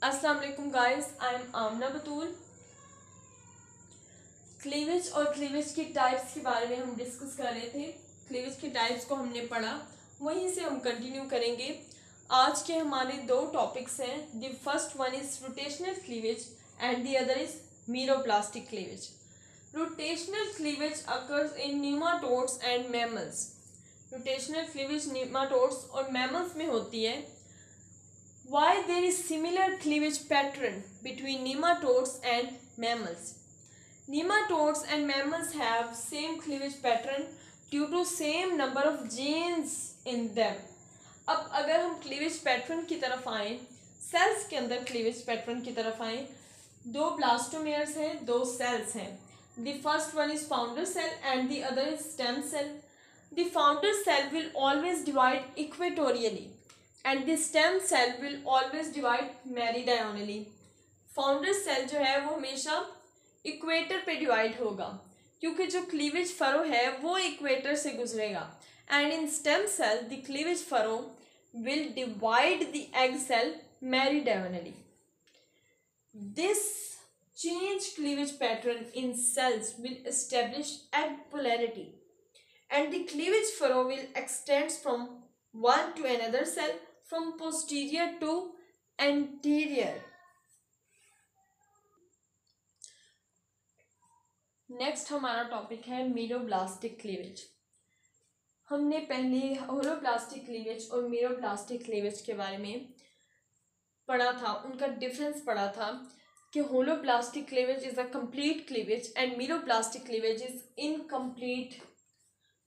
अस्सलाम वालेकुम guys, I am Amna Batool. Cleavage और क्लीवेज की टाइप्स के बारे में हम डिस्कस कर रहे थे। क्लीवेज की टाइप्स को हमने पढ़ा, वहीं से हम कंटिन्यू करेंगे। आज के हमारे दो टॉपिक्स हैं। The first one is rotational cleavage and the other is meroblastic cleavage. Rotational cleavage occurs in nematodes and mammals. Rotational cleavage nematodes और मैमल्स में होती है। Why there is similar cleavage pattern between nematodes and mammals? Nematodes and mammals have same cleavage pattern due to same number of genes in them. अब अगर हम cleavage pattern की तरफ आए, cells के अंदर cleavage pattern की तरफ आए, दो blastomeres हैं, दो cells हैं. The first one is founder cell and the other is stem cell. The founder cell will always divide equatorially and the stem cell will always divide meridionally. Founder cell जो है वो हमेशा equator पे divide होगा क्योंकि जो cleavage furrow है वो इक्वेटर से गुजरेगा. And in stem cell the cleavage furrow will divide the egg cell meridionally. This change cleavage pattern in cells will establish egg polarity and the cleavage furrow will extend from one to another cell from posterior to anterior. Next हमारा topic है meroblastic cleavage. हमने पहले holoblastic cleavage और meroblastic cleavage के बारे में पढ़ा था, उनका डिफरेंस पढ़ा था कि holoblastic cleavage is a complete cleavage and meroblastic cleavage is incomplete.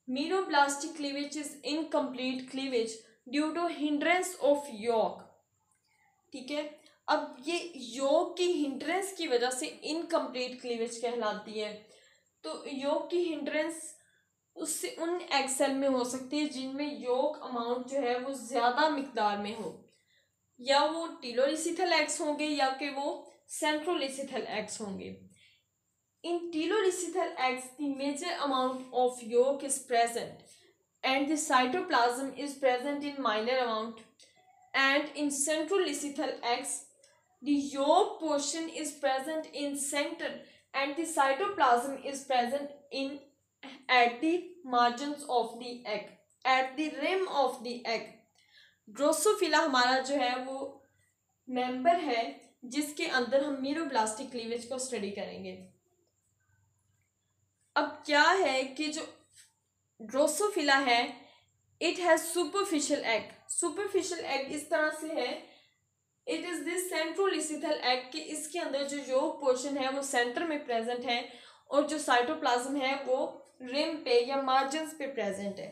Meroblastic cleavage is incomplete cleavage due to hindrance of yolk. ठीक है, अब ये योक की हिंड्रेंस की वजह से इनकम्प्लीट क्लीवेज कहलाती है. तो योक की हिंड्रेंस उससे उन एग सेल में हो सकती है जिनमें योक अमाउंट जो है वो ज़्यादा मिकदार में हो, या वो टीलोलिसिथल एग्स होंगे या कि वो सेंट्रोलिसिथल एग्स होंगे. In telolicital eggs, the major amount of yolk is present and the cytoplasm is present in minor amount. And in centrolicital eggs, the yolk portion is present in center and the cytoplasm is present in at the margins of the egg, at the rim of the egg. Drosophila हमारा जो है वो member है जिसके अंदर हम meroblastic cleavage को study करेंगे. अब क्या है कि जो ड्रोसोफिला है it has superficial egg. Superficial egg इस तरह से है, इट इज दिस सेंट्रोलिसिथल एग कि इसके अंदर जो योक पोर्शन है वो सेंटर में प्रेजेंट है और जो साइटोप्लाज्म है वो रिम पे या मार्जिन्स पे प्रेजेंट है.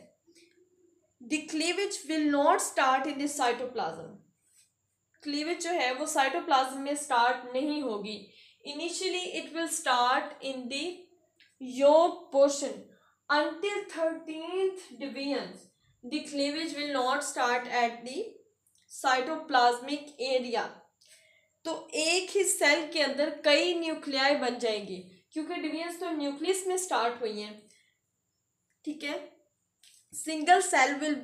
The cleavage will not start in this cytoplasm. Cleavage जो है वो साइटोप्लाज्म में स्टार्ट नहीं होगी. Initially it will start in the yolk portion until 13th division. The cleavage will not start at the cytoplasmic area. तो एक ही cell के अंदर कई न्यूक्लियाई बन जाएंगे क्योंकि डिवीजन्स तो न्यूक्लियस में स्टार्ट हुई हैं. ठीक है, single cell will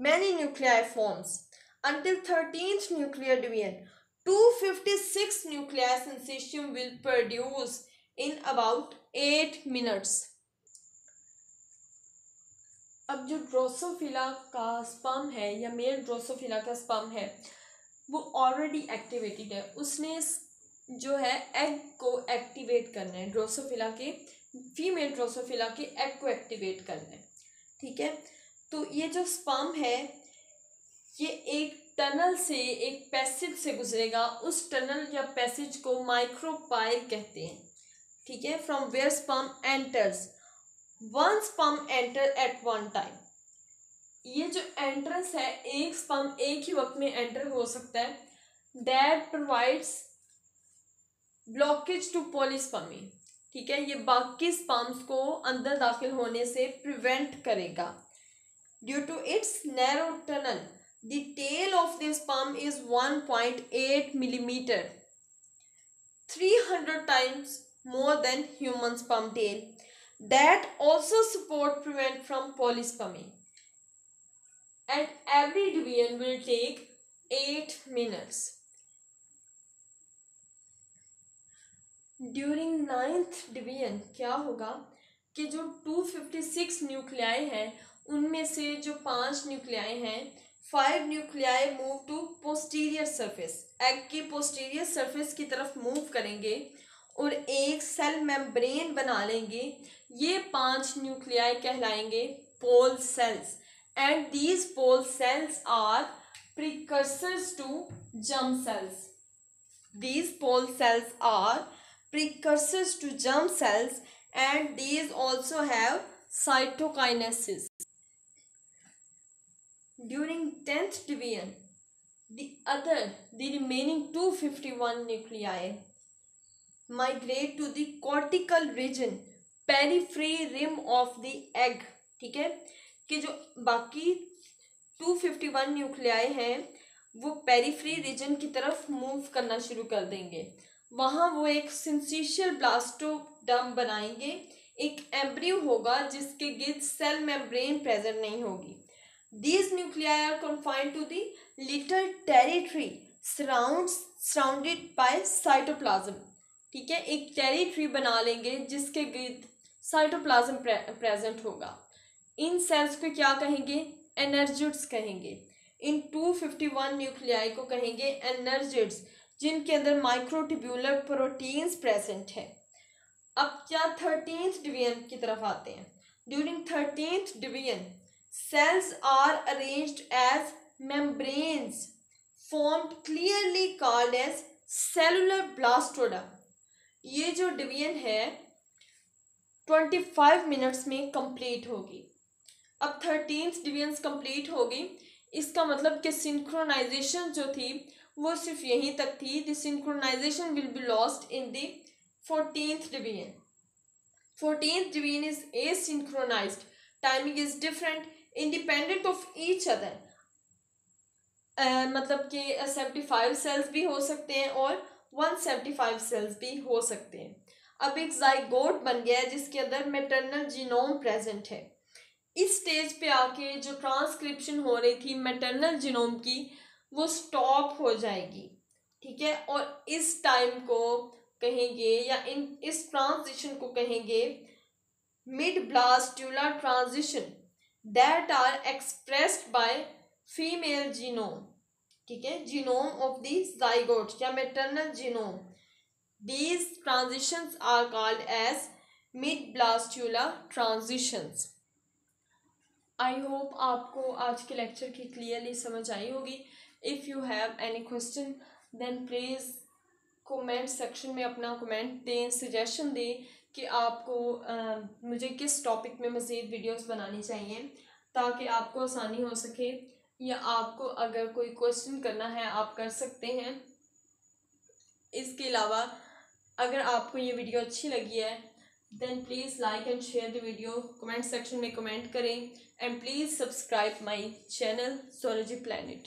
many nuclei forms until 13th nuclear division. 256 nuclei syncytium will produce in about 8 minutes. अब जो ड्रोसोफिला का स्पर्म है या मेल ड्रोसोफिला का स्पर्म है वो ऑलरेडी एक्टिवेटेड है. उसने जो है एग को एक्टिवेट करना है, ड्रोसोफिला के फीमेल ड्रोसोफिला के एग को एक्टिवेट करना है. ठीक है, तो ये जो स्पर्म है ये एक टनल से, एक पैसेज से गुजरेगा. उस टनल या पैसेज को माइक्रोपाइल कहते हैं. ठीक है, from where sperm enters. One sperm enter at one time. ये जो एंट्रेंस है, एक स्पर्म एक ही वक्त में एंटर हो सकता है. That provides blockage to polyspermy. ठीक है, ये बाकी स्पर्म्स को अंदर दाखिल होने से प्रिवेंट करेगा. Due to its narrow tunnel the tail of the sperm is 1.8 millimeter, 300 times more than human sperm tail. That also support prevent from polyspermy. And every division will take 8 minutes. During 9th division क्या होगा कि जो 256 nuclei हैं उनमें से जो 5 nuclei हैं, 5 nuclei move to posterior surface, egg की पोस्टीरियर सरफेस की तरफ मूव करेंगे और एक सेल मेम्ब्रेन बना लेंगे। ये 5 न्यूक्लियाई कहलाएंगे pole cells, and these pole cells are precursors to germ cells. These pole cells are precursors to germ cells, and these also have cytokinesis. During 10th division, the remaining 251 nuclei migrate to the cortical region, periphery rim of the egg. ठीक है, कि जो बाकी 251 nuclei हैं वो periphery reason की तरफ move करना शुरू कर देंगे। वहाँ वो एक सिंसिशियल ब्लास्टोडर्म बनाएंगे, एक एम्ब्रियो होगा जिसके गिर्द सेल मेम्ब्रेन प्रेजेंट नहीं होगी। These nuclei are confined to the little territory surrounded by cytoplasm. ठीक है, एक टेरिटरी बना लेंगे जिसके गिर्द साइटोप्लाज्म प्रेजेंट होगा। इन सेल्स को क्या कहेंगे? एनर्जिड्स कहेंगे। इन 251 न्यूक्लियाई को कहेंगे एनर्जिड्स, जिनके अंदर माइक्रोट्यूब्यूलर प्रोटीन्स प्रेजेंट है। अब क्या 13th डिवीजन की तरफ आते हैं। During 13th division cells are arranged as membranes formed clearly called as cellular blastoderm. ये जो डिवीजन है 25 मिनट्स में कंप्लीट होगी। अब 13th डिवीजन कंप्लीट होगी, इसका मतलब कि सिंक्रोनाइजेशन जो थी वो सिर्फ यहीं तक थी। The synchronization will be lost in the 14th division. 14th division is asynchronized, timing is different, independent of each other. मतलब कि 75 सेल्स भी हो सकते हैं और 175 सेल्स भी हो सकते हैं। अब एक जाइगोट बन गया है जिसके अंदर मैटरनल जीनोम प्रेजेंट है। इस स्टेज पे आके जो ट्रांसक्रिप्शन हो रही थी मैटरनल जीनोम की वो स्टॉप हो जाएगी। ठीक है, और इस टाइम को कहेंगे या इस ट्रांजिशन को कहेंगे mid blastular transition that are expressed by female genome. ठीक है, जीनोम ऑफ द जाइगोट या maternal genome. These transitions are called as mid blastular transitions. I hope आपको आज के लेक्चर की क्लियरली समझ आई होगी। If you have any question then please comment section में अपना कमेंट दें, सजेशन दें कि आपको मुझे किस टॉपिक में मज़ीद वीडियोस बनानी चाहिए ताकि आपको आसानी हो सके, या आपको अगर कोई क्वेश्चन करना है आप कर सकते हैं। इसके अलावा अगर आपको ये वीडियो अच्छी लगी है then please like and share the video, comment section में कमेंट करें, and please subscribe my channel Zoology Planet।